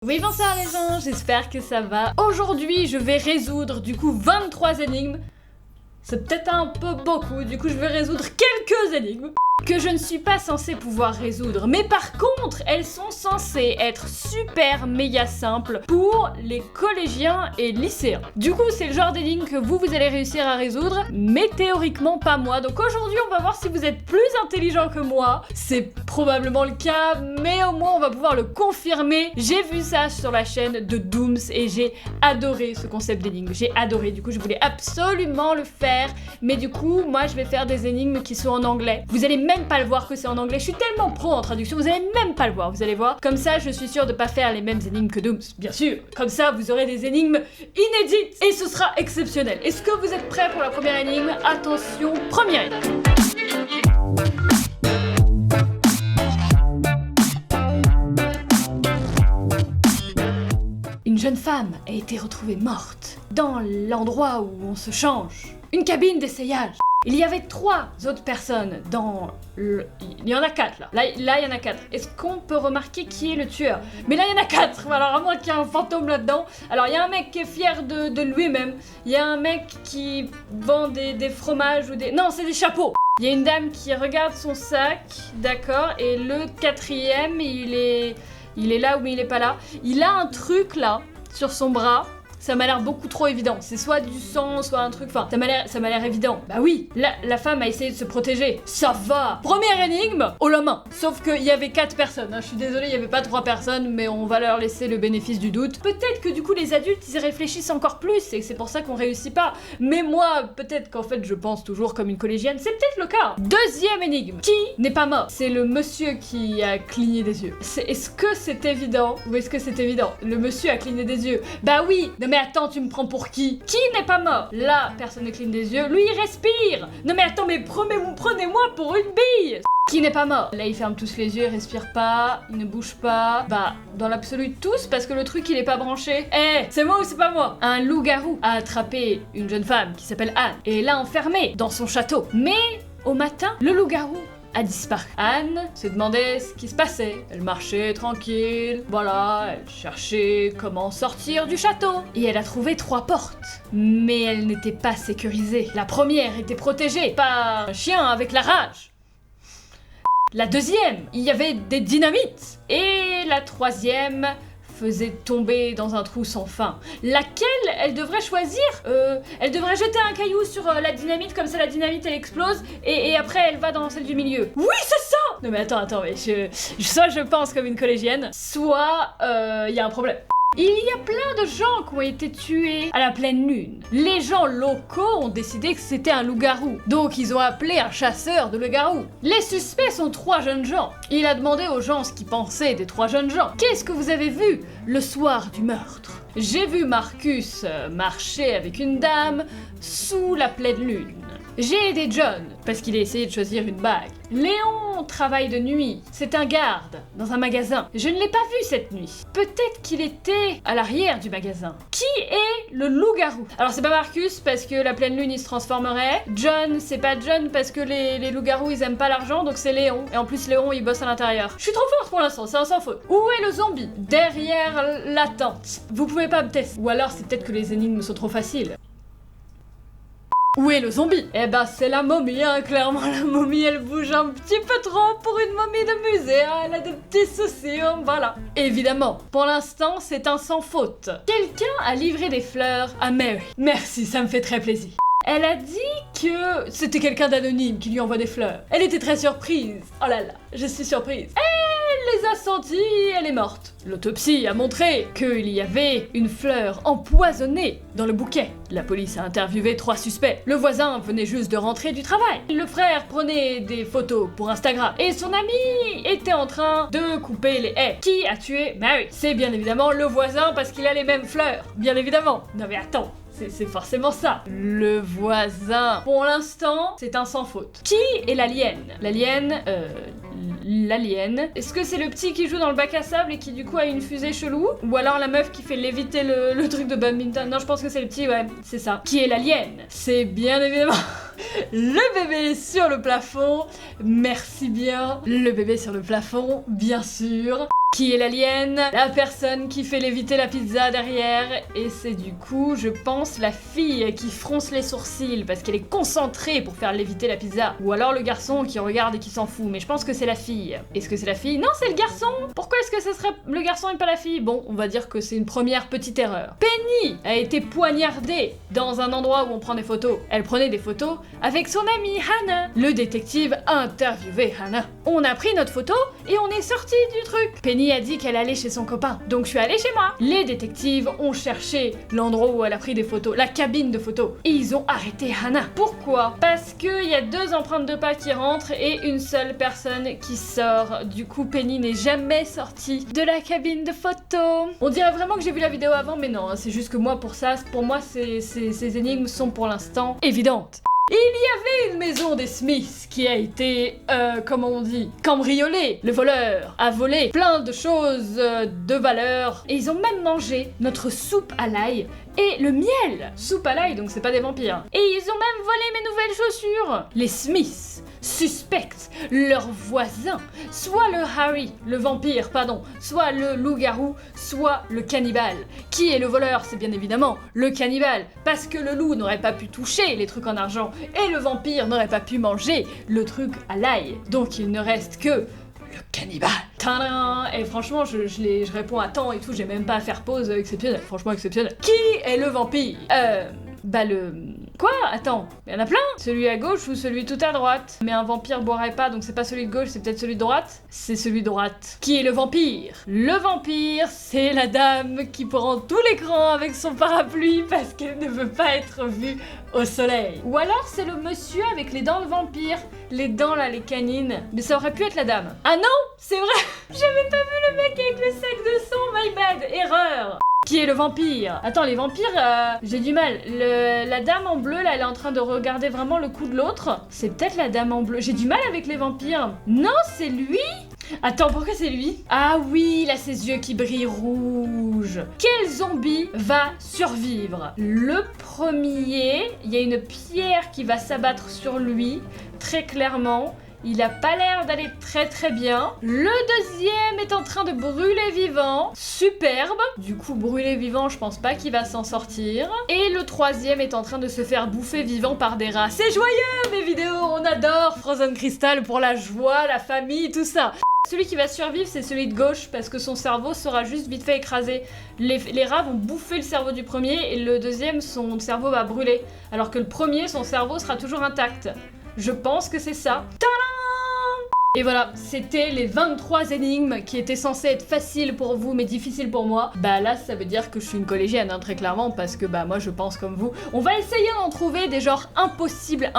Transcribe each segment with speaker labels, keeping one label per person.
Speaker 1: Oui, bonsoir les gens, j'espère que ça va. Aujourd'hui, je vais résoudre du coup 23 énigmes. C'est peut-être un peu beaucoup, du coup je vais résoudre quelques énigmes que je ne suis pas censée pouvoir résoudre. Mais par contre, elles sont censées être super méga simples pour les collégiens et lycéens. Du coup, c'est le genre d'énigmes que vous allez réussir à résoudre, mais théoriquement pas moi. Donc aujourd'hui, on va voir si vous êtes plus intelligent que moi. C'est probablement le cas, mais au moins on va pouvoir le confirmer. J'ai vu ça sur la chaîne de Dooms et j'ai adoré ce concept d'énigme. J'ai adoré, du coup je voulais absolument le faire. Mais du coup, moi je vais faire des énigmes qui sont en anglais. Vous allez même pas le voir que c'est en anglais. Je suis tellement pro en traduction, vous allez même pas le voir, vous allez voir. Comme ça, je suis sûre de pas faire les mêmes énigmes que Dooms, bien sûr. Comme ça, vous aurez des énigmes inédites et ce sera exceptionnel. Est-ce que vous êtes prêts pour la première énigme? Attention, première énigme. Une jeune femme a été retrouvée morte dans l'endroit où on se change. Une cabine d'essayage. Il y avait 3 autres personnes dans le... Il y en a 4 là. Là, il y en a 4. Est-ce qu'on peut remarquer qui est le tueur? Mais là, il y en a 4. Alors, à moins qu'il y ait un fantôme là-dedans. Alors, il y a un mec qui est fier de lui-même. Il y a un mec qui vend des fromages ou des... Non, c'est des chapeaux. Il y a une dame qui regarde son sac. D'accord. Et le 4e, il est là ou il est pas là. Il a un truc là, sur son bras. Ça m'a l'air beaucoup trop évident. C'est soit du sang, soit un truc... Enfin, ça m'a l'air évident. Bah oui, la femme a essayé de se protéger. Ça va. Première énigme, haut la main. Sauf qu'il y avait 4 personnes. Hein. Je suis désolée, il y avait pas 3 personnes, mais on va leur laisser le bénéfice du doute. Peut-être que du coup, les adultes, ils réfléchissent encore plus et c'est pour ça qu'on réussit pas. Mais moi, peut-être qu'en fait, je pense toujours comme une collégienne. C'est peut-être le cas. Deuxième énigme. Qui n'est pas mort? C'est le monsieur qui a cligné des yeux. Est-ce que c'est évident? Ou est-ce que c'est évident? Le monsieur a cligné des yeux. Bah oui. Non mais attends, tu me prends pour qui? Qui n'est pas mort? La personne ne cligne des yeux, lui il respire. Non mais attends, mais prenez-moi pour une bille. Qui n'est pas mort? Là, ils ferment tous les yeux, ils respirent pas, ils ne bougent pas. Bah, dans l'absolu tous, parce que le truc, il est pas branché. Eh, c'est moi ou c'est pas moi? Un loup-garou a attrapé une jeune femme qui s'appelle Anne et l'a enfermée dans son château. Mais, au matin, le loup-garou a disparu. Anne se demandait ce qui se passait. Elle marchait tranquille, voilà, elle cherchait comment sortir du château. Et elle a trouvé 3 portes. Mais elles n'étaient pas sécurisées. La première était protégée par un chien avec la rage. La deuxième, il y avait des dynamites. Et la troisième faisait tomber dans un trou sans fin. Laquelle elle devrait choisir? Elle devrait jeter un caillou sur la dynamite, comme ça la dynamite elle explose, et après elle va dans celle du milieu. Oui, c'est ça! Non mais attends, mais soit je pense comme une collégienne, soit il y a un problème. Il y a plein de gens qui ont été tués à la pleine lune. Les gens locaux ont décidé que c'était un loup-garou. Donc ils ont appelé un chasseur de loup-garou. Les suspects sont 3 jeunes gens. Il a demandé aux gens ce qu'ils pensaient des 3 jeunes gens. Qu'est-ce que vous avez vu le soir du meurtre? J'ai vu Marcus marcher avec une dame sous la pleine lune. J'ai aidé John, parce qu'il a essayé de choisir une bague. Léon travaille de nuit. C'est un garde, dans un magasin. Je ne l'ai pas vu cette nuit. Peut-être qu'il était à l'arrière du magasin. Qui est le loup-garou? Alors c'est pas Marcus, parce que la pleine lune, il se transformerait. John, c'est pas John, parce que les loups-garous, ils aiment pas l'argent, donc c'est Léon. Et en plus, Léon, il bosse à l'intérieur. Je suis trop forte pour l'instant, c'est un sans faute. Où est le zombie? Derrière la tente. Vous pouvez pas me tester. Ou alors, c'est peut-être que les énigmes sont trop faciles. Où est le zombie? Eh ben c'est la momie, hein, clairement la momie elle bouge un petit peu trop pour une momie de musée, hein, elle a des petits soucis, hein, voilà. Évidemment, pour l'instant c'est un sans faute. Quelqu'un a livré des fleurs à Mary. Merci, ça me fait très plaisir. Elle a dit que c'était quelqu'un d'anonyme qui lui envoie des fleurs. Elle était très surprise. Oh là là, je suis surprise. Elle les a senties, elle est morte. L'autopsie a montré qu'il y avait une fleur empoisonnée dans le bouquet. La police a interviewé 3 suspects. Le voisin venait juste de rentrer du travail. Le frère prenait des photos pour Instagram. Et son ami était en train de couper les haies. Qui a tué Mary? C'est bien évidemment le voisin parce qu'il a les mêmes fleurs. Bien évidemment. Non mais attends. C'est forcément ça. Le voisin. Pour l'instant, c'est un sans faute. Qui est l'alien? L'alien. Est-ce que c'est le petit qui joue dans le bac à sable et qui du coup a une fusée chelou? Ou alors la meuf qui fait léviter le truc de badminton? Non, je pense que c'est le petit, ouais, c'est ça. Qui est l'alien? C'est bien évidemment le bébé sur le plafond. Merci bien. Le bébé sur le plafond, bien sûr. Qui est l'alien? La personne qui fait léviter la pizza derrière. Et c'est du coup, je pense, la fille qui fronce les sourcils parce qu'elle est concentrée pour faire léviter la pizza. Ou alors le garçon qui regarde et qui s'en fout. Mais je pense que c'est la fille. Est-ce que c'est la fille? Non, c'est le garçon! Pourquoi est-ce que ce serait le garçon et pas la fille? Bon, on va dire que c'est une première petite erreur. Penny a été poignardée dans un endroit où on prend des photos. Elle prenait des photos avec son amie Hannah. Le détective a interviewé Hannah. On a pris notre photo et on est sorti du truc. Penny a dit qu'elle allait chez son copain, donc je suis allée chez moi. Les détectives ont cherché l'endroit où elle a pris des photos, la cabine de photos, et ils ont arrêté Hannah. Pourquoi? Parce qu'il y a 2 empreintes de pas qui rentrent et une seule personne qui sort. Du coup, Penny n'est jamais sortie de la cabine de photos. On dirait vraiment que j'ai vu la vidéo avant, mais non, c'est juste que moi, pour moi, ces énigmes sont pour l'instant évidentes. Il y avait une maison des Smiths qui a été, comment on dit, cambriolée. Le voleur a volé plein de choses de valeur. Et ils ont même mangé notre soupe à l'ail et le miel. Soupe à l'ail, donc c'est pas des vampires. Et ils ont même volé mes nouvelles chaussures. Les Smiths suspectent leur voisin, soit le Harry, le vampire, pardon, soit le loup-garou, soit le cannibale. Qui est le voleur? C'est bien évidemment le cannibale, parce que le loup n'aurait pas pu toucher les trucs en argent, et le vampire n'aurait pas pu manger le truc à l'ail. Donc il ne reste que le cannibale. Tadam! Et franchement, je réponds à temps et tout, j'ai même pas à faire pause, exceptionnel, franchement exceptionnel. Qui est le vampire? Quoi? Attends, il y en a plein! Celui à gauche ou celui tout à droite? Mais un vampire boirait pas, donc c'est pas celui de gauche, c'est peut-être celui de droite? C'est celui de droite. Qui est le vampire? Le vampire, c'est la dame qui prend tout l'écran avec son parapluie parce qu'elle ne veut pas être vue au soleil. Ou alors c'est le monsieur avec les dents de vampire. Les dents là, les canines. Mais ça aurait pu être la dame. Ah non! C'est vrai! J'avais pas vu le mec avec le sac de son, my bad! Erreur! Qui est le vampire? Attends, les vampires, j'ai du mal. La dame en bleu, là, elle est en train de regarder vraiment le cou de l'autre. C'est peut-être la dame en bleu. J'ai du mal avec les vampires. Non, c'est lui? Attends, pourquoi c'est lui? Ah oui, il a ses yeux qui brillent rouge. Quel zombie va survivre? Le premier, il y a une pierre qui va s'abattre sur lui, très clairement. Il a pas l'air d'aller très bien. Le deuxième est en train de brûler vivant. Superbe. Du coup, brûler vivant, je pense pas qu'il va s'en sortir. Et le troisième est en train de se faire bouffer vivant par des rats. C'est joyeux, mes vidéos. On adore Frozen Crystal pour la joie, la famille, tout ça. Celui qui va survivre, c'est celui de gauche, parce que son cerveau sera juste vite fait écrasé. Les rats vont bouffer le cerveau du premier, et le deuxième, son cerveau va brûler. Alors que le premier, son cerveau sera toujours intact. Je pense que c'est ça. Et voilà, c'était les 23 énigmes qui étaient censées être faciles pour vous mais difficiles pour moi. Bah là, ça veut dire que je suis une collégienne, hein, très clairement, parce que bah moi je pense comme vous. On va essayer d'en trouver des genres impossibles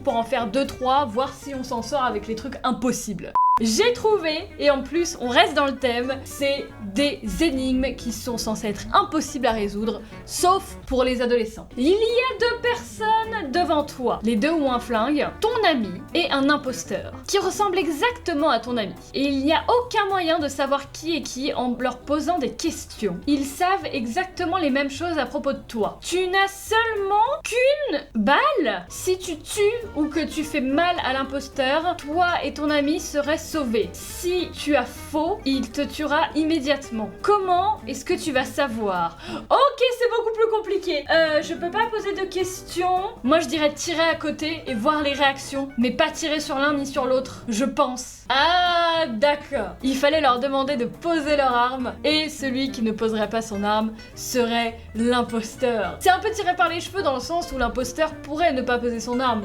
Speaker 1: pour en faire 2-3, voir si on s'en sort avec les trucs impossibles. J'ai trouvé, et en plus on reste dans le thème, c'est des énigmes qui sont censées être impossibles à résoudre, sauf pour les adolescents. Il y a 2 personnes devant toi. Les 2 ont un flingue, ton ami et un imposteur, qui ressemble exactement à ton ami. Et il n'y a aucun moyen de savoir qui est qui en leur posant des questions. Ils savent exactement les mêmes choses à propos de toi. Tu n'as seulement qu'une balle. Si tu tues ou que tu fais mal à l'imposteur, toi et ton ami seraient sauvés. Si tu as faux, il te tuera immédiatement. Comment est-ce que tu vas savoir? Ok, c'est beaucoup plus compliqué. Je peux pas poser de questions. Moi, je dirais tirer à côté et voir les réactions, mais pas tirer sur l'un ni sur l'autre, je pense. Ah, d'accord. Il fallait leur demander de poser leur arme, et celui qui ne poserait pas son arme serait l'imposteur. C'est un peu tiré par les cheveux dans le sens où l'imposteur pourrait ne pas poser son arme.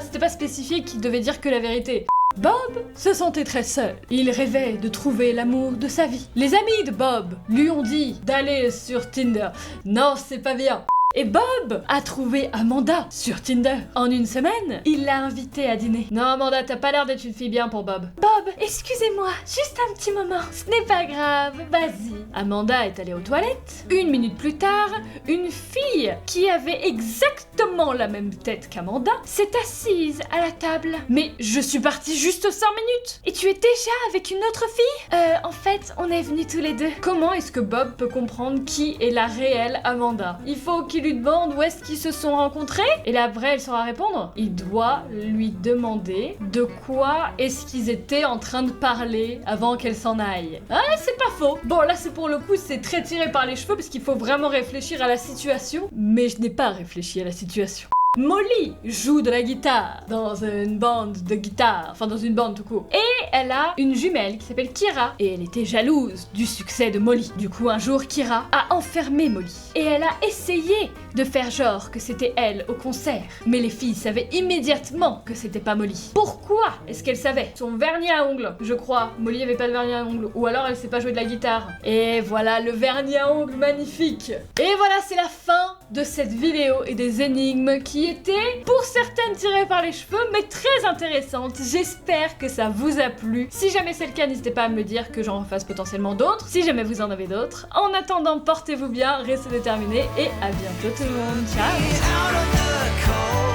Speaker 1: C'était pas spécifié qu'il devait dire que la vérité. Bob se sentait très seul. Il rêvait de trouver l'amour de sa vie. Les amis de Bob lui ont dit d'aller sur Tinder. Non, c'est pas bien. Et Bob a trouvé Amanda sur Tinder. En une semaine, il l'a invitée à dîner. Non, Amanda, t'as pas l'air d'être une fille bien pour Bob. Bob, excusez-moi, juste un petit moment. Ce n'est pas grave, vas-y. Amanda est allée aux toilettes. 1 minute plus tard, une fille qui avait exactement la même tête qu'Amanda s'est assise à la table. Mais je suis partie juste 5 minutes. Et tu es déjà avec une autre fille? En fait, on est venus tous les deux. Comment est-ce que Bob peut comprendre qui est la réelle Amanda? Il faut qu'il lui demande où est-ce qu'ils se sont rencontrés, et là après elle saura répondre. Il doit lui demander de quoi est-ce qu'ils étaient en train de parler avant qu'elle s'en aille. Ah, c'est pas faux. Bon, là c'est pour le coup, c'est très tiré par les cheveux parce qu'il faut vraiment réfléchir à la situation, mais je n'ai pas réfléchi à la situation. Molly joue de la guitare dans une bande de guitare, enfin dans une bande tout court. Et elle a une jumelle qui s'appelle Kira, et elle était jalouse du succès de Molly. Du coup, un jour, Kira a enfermé Molly. Et elle a essayé de faire genre que c'était elle au concert. Mais les filles savaient immédiatement que c'était pas Molly. Pourquoi est-ce qu'elle savait? Son vernis à ongles, je crois. Molly avait pas de vernis à ongles, ou alors elle sait pas jouer de la guitare. Et voilà le vernis à ongles magnifique. Et voilà, c'est la fin de cette vidéo et des énigmes qui étaient, pour certaines, tirées par les cheveux, mais très intéressantes. J'espère que ça vous a plu. Si jamais c'est le cas, n'hésitez pas à me le dire, que j'en refasse potentiellement d'autres, si jamais vous en avez d'autres. En attendant, portez-vous bien, restez déterminés, et à bientôt tout le monde. Ciao!